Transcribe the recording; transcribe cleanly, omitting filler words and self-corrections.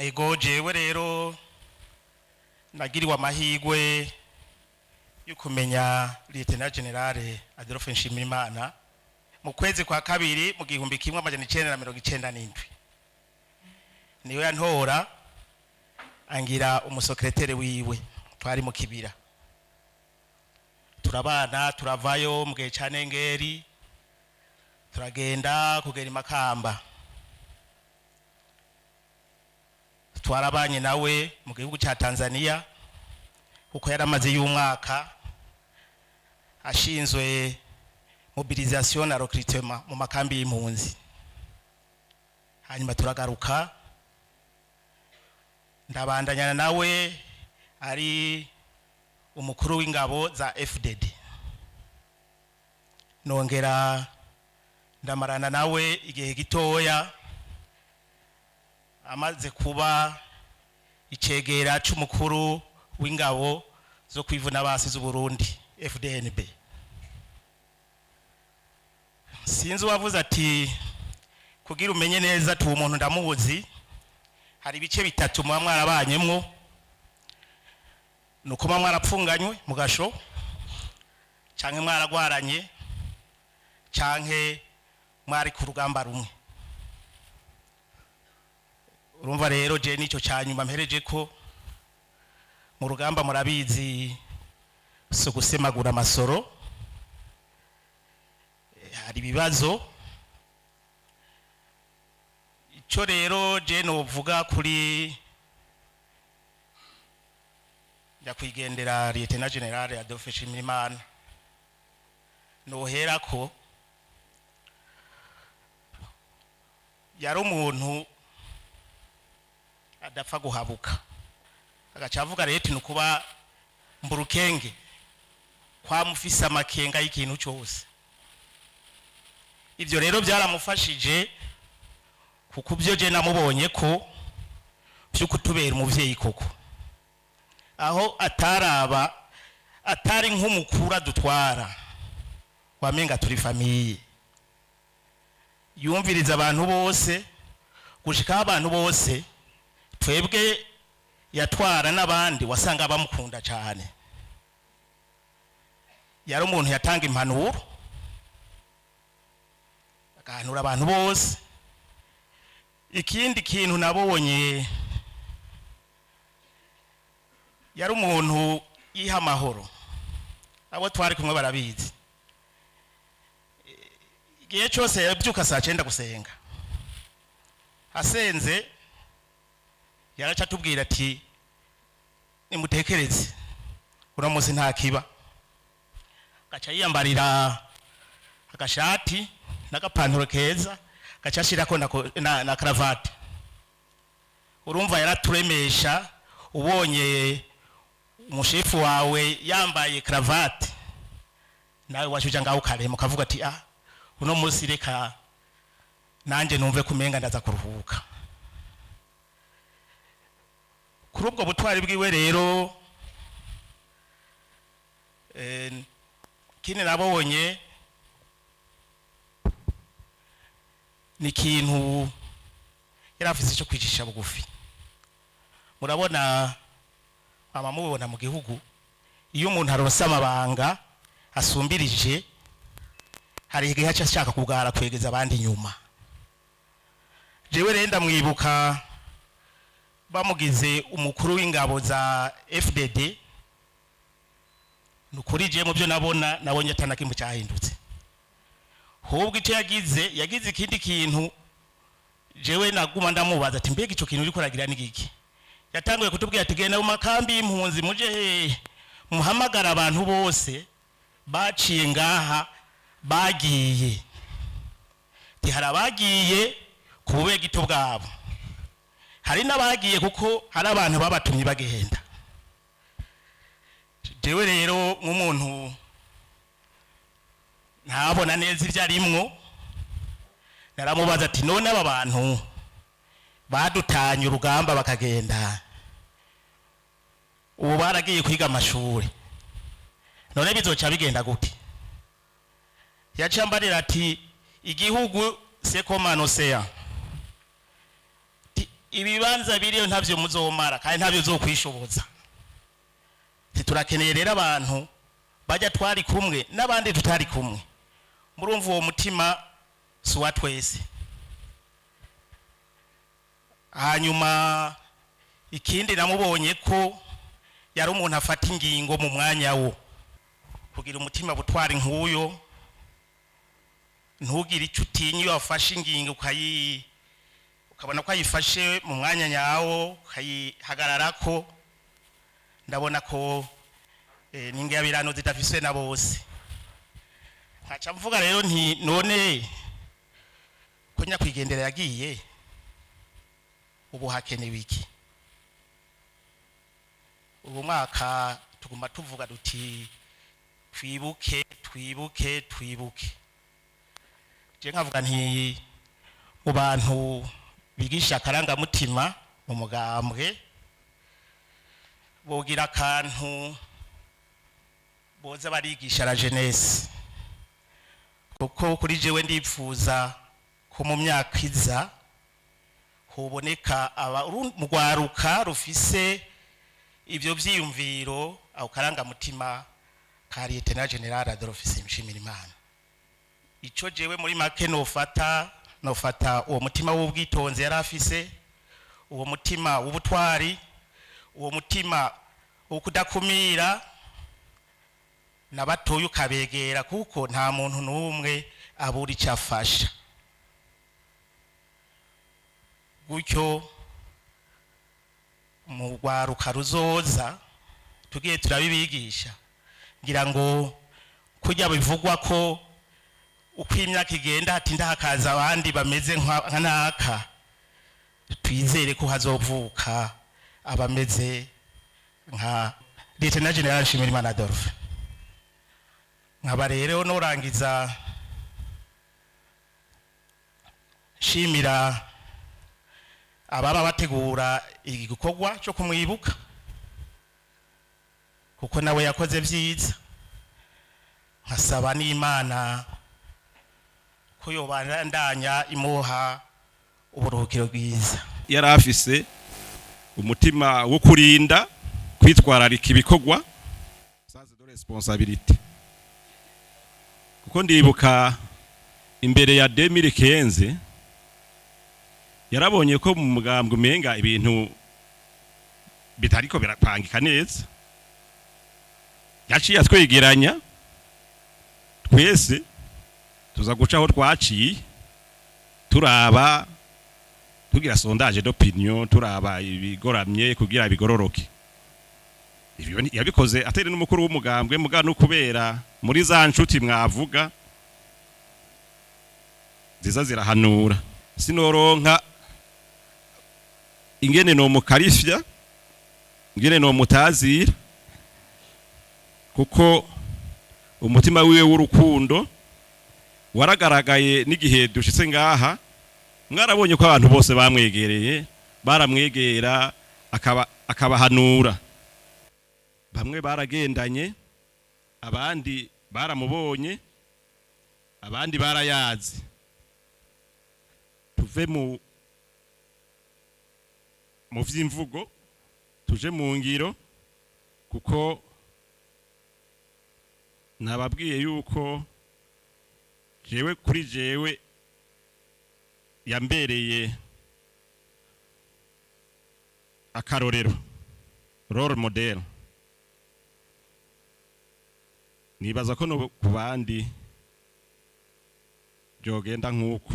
ego jewe rero nagiriwe amahigwe yo kumenya Lieutenant General Adolphe Nshimirimana mu kwezi kwa kabiri mu 1997 niwe yantora angira umusekreteri wiwe twari mu kibira turabana turavayo mu gihe cyane ngeri turagenda kugera imakamba twarabanye nawe mu gihugu cya Tanzania kuko yaramaze y'umwaka ashinzwe mobilisation na recrutement mu makambi y'impunzi hanyuma turagaruka ndabandanyana nawe ari umukuru w'ingabo za FDD nongera ndamarana nawe igihe gitoya amaze kuba icegera c'umukuru w'ingabo zo kwivuna basi z'u Burundi FDNB. Sinzi wavuze ati kugira umenye neza tu umuntu ndamuzi hari ibice bitatu mu mwarabanyemwo nuko mwarapfunganywe mu gasho canke mwaragwaranye canke mwari ku rugamba rumwe. Urumva rero je nico cyanyuma mpereje ko mu rugamba murabizi so gusemagura amasoro hari ibibazo ico rero je no vuga kuri yakwigendera Lieutenant General Adolphe Nshimirimana nohera ko yari umuntu adapfa guhabuka agacavuga leta nukuba mburukenge kwa mufisa amakenga y'ikintu cyose ivyo rero byaramufashije kuko byo je namubonye ko byo kutubera umuvyeyi koko aho atari nk'umukura dutwara wamenga turi famiye yumviriza abantu bose gushika abantu bose twebwe yatwara n'abandi wasanga bamukunda cyane yari umuntu yatanga impanuro akahanura abantu bose. Ikindi kintu nabonye yari umuntu yiha amahoro abo twari kumwe barabizi igihe cyose yabyuka saa 9 gusenga asenze yaraca tubwira ati nimutekereze uramuzi nta kiba gaca yiyambarira agashati n'agapantaro keza gaca shirako na cravate. Urumva yaraturemesha ubonye umushefu wawe yambaye cravate nawe washuja ngaho karemo kavuga ati uno munsi reka nanje numve kumenga ndaza kuruhuka. Kuri ubwo butwari bwiwe rero kine nabonye ni kintu yarafise cyo kwicisha bugufi. Murabona mubona mu gihugu iyo umuntu aronsa amabanga asumbirije hari igihe ashaka kugara kwegeza abandi nyuma. Jewe rero ndamwibuka bamugize umukuru w'ingabo za FDD nukuri je mu byo nabonye atanakimwe cyahindutse hubwo icyo yagize ikindi kintu jewe naguma ndamubaza ati mbega ico kintu uri kuragira nigiki. Yatanguye kutubwira ati genda mu makambi y'impunzi muje muhamagara abantu bose baciye ngaha bagiye harabagiye ku bubegito bwabo hari n'abagiye kuko hari abantu babatumye bagenda. Jewe rero nk'umuntu ntabona neza ibyarimwo naramubaza ati none aba bantu badutanye urugamba bakagenda ubu baragiye kwiga amashuri none bizoca bigenda gute? Yacambarira ati igihugu c'est comme un océan ibibanza biriyo ntavyo muzomara kandi ntavyo uzokwishoboza. Titurakeneye rero abantu bajya twari kumwe n'abandi tutari kumwe. Murumva uwo mutima si wa twese. Hanyuma ikindi namubonye ko yari umuntu afata ingingo mu mwanya wo, kugira umutima butwari nk'uyo, ntugire icyo utinya iyo wafashe ingingo ukabona ko ayifashe mu mwanya nyawo ukayihagararako. Ndabona ko n'ingabirano zidafise na bose. Nkaca mvuga rero nti none ko nyakwigendera yagiye, ubu hakenewe iki? Ubu mwaka tuguma tuvuga duti twibuke twibuke twibuke. Je nkavuga nti mu bantu bigisha akarangamutima mu mugambwe bogira akantu boza barigisha la jeunesse, kuko kuri jewe ndipfuza ko mu myaka iza hoboneka mugwaruka rufise ivyo vyiyumviro aho karangamutima ka Lieutenant General Adolphe Nshimirimana. Ico jewe muri make nofata uwo mutima w'ubwitonzi yari afise, uwo mutima w'ubutwari, uwo mutima wo kudakumira n'abatoye ukabegera, kuko nta muntu n'umwe abura icyo afasha. Gutyo mu rwaruka ruzoza tugiye turabibigisha, ngira ngo kujya bivugwa ko uko imyaka igenda hatinda hakaza abandi bameze nka naka, twizere ko hazovuka abameze nka Lieutenant General Nshimirimana Adolphe. Nkaba rero norangiza shimira ababa bategura igikorwa cyo kumwibuka, kuko nawe yakoze vyiza. Nkasaba n'Imana ko yobandanya imuha uburuhukiro bwiza. Yari afise umutima wo kurinda kwitwararika ibikorwa sans de responsabilité, kuko ndibuka imbere ya 2015 yarabonye ko mu mugambwe umenga ibintu bitariko birapangika neza. Yaciye atwegeranya twese tuza gucaho twaciye turaba, tugira sondage d'opinion, turaba ibigoramye kugira bigororoke. Ibyo yabikoze atari n'umukuru w'umugambwe muga no kubera muri za nshuti mwavuga ziza zirahanura. Sinoronka ingene no mukarifya, ingene no mutazira, kuko umutima wiwe w'urukundo waragaragaye n'igihe dushitse ngaha. Mwarabonye ko abantu bose bamwegereye, baramwegera akabahanura. Bamwe baragendanye, abandi baramubonye, abandi barayazi. Tuve mu vy'imvugo tuje mu ngiro, kuko nababwiye yuko jewe kuri jewe yambereye akarorero, role model. Nibaza ko no kubandi jogenda nk'uko.